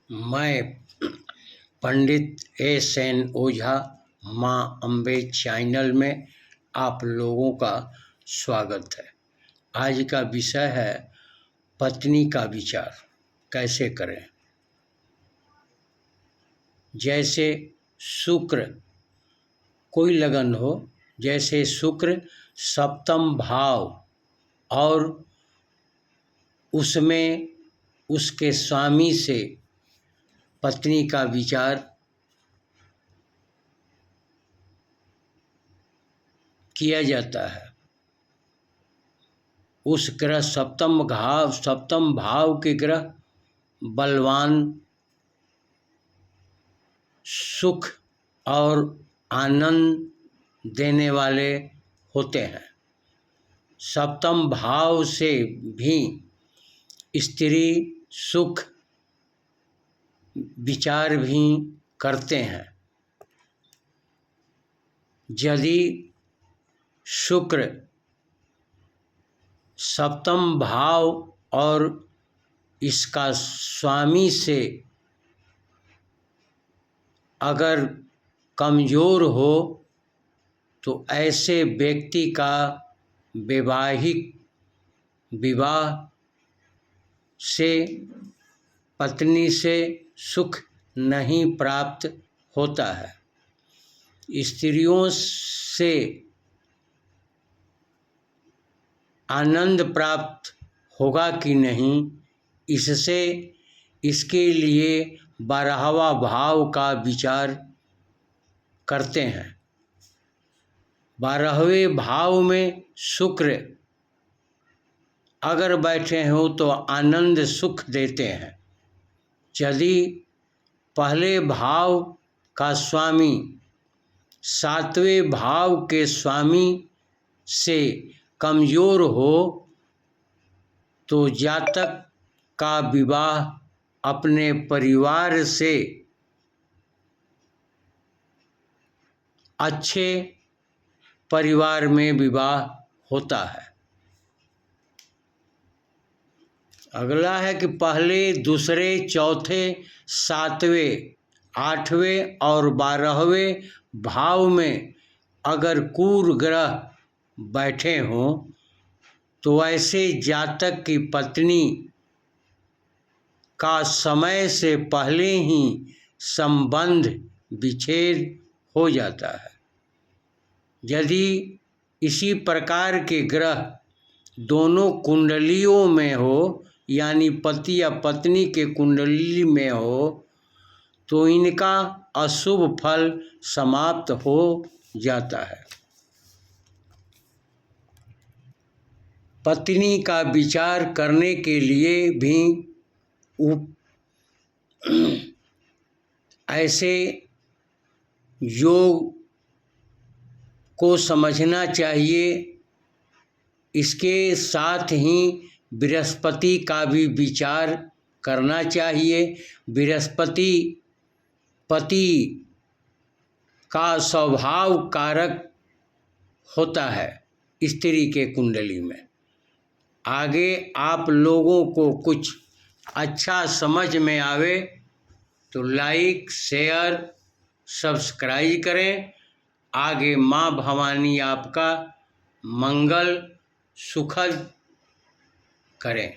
मैं पंडित एस.एन. ओझा माँ अम्बे चैनल में आप लोगों का स्वागत है। आज का विषय है पत्नी का विचार कैसे करें। जैसे शुक्र कोई लगन हो, जैसे शुक्र सप्तम भाव और उसमें उसके स्वामी से पत्नी का विचार किया जाता है। उस ग्रह सप्तम भाव के ग्रह बलवान, सुख और आनंद देने वाले होते हैं। सप्तम भाव से भी स्त्री सुख विचार भी करते हैं। यदि शुक्र सप्तम भाव और इसका स्वामी से अगर कमज़ोर हो तो ऐसे व्यक्ति का विवाह से पत्नी से सुख नहीं प्राप्त होता है। स्त्रियों से आनंद प्राप्त होगा कि नहीं, इसके लिए 12वां भाव का विचार करते हैं। 12वें भाव में शुक्र अगर बैठे हो तो आनंद सुख देते हैं। यदि पहले भाव का स्वामी 7वें भाव के स्वामी से कमज़ोर हो तो जातक का विवाह अपने परिवार से अच्छे परिवार में विवाह होता है। अगला है कि पहले, दूसरे, चौथे, 7वें, 8वें और 12वें भाव में अगर क्रूर ग्रह बैठे हों तो ऐसे जातक की पत्नी का समय से पहले ही संबंध विच्छेद हो जाता है। यदि इसी प्रकार के ग्रह दोनों कुंडलियों में हो, यानी पति या पत्नी के कुंडली में हो, तो इनका अशुभ फल समाप्त हो जाता है। पत्नी का विचार करने के लिए भी ऐसे योग को समझना चाहिए। इसके साथ ही बृहस्पति का भी विचार करना चाहिए। बृहस्पति पति का स्वभाव कारक होता है स्त्री के कुंडली में। आगे आप लोगों को कुछ अच्छा समझ में आवे तो लाइक, शेयर, सब्सक्राइब करें। आगे माँ भवानी आपका मंगल सुखद करें।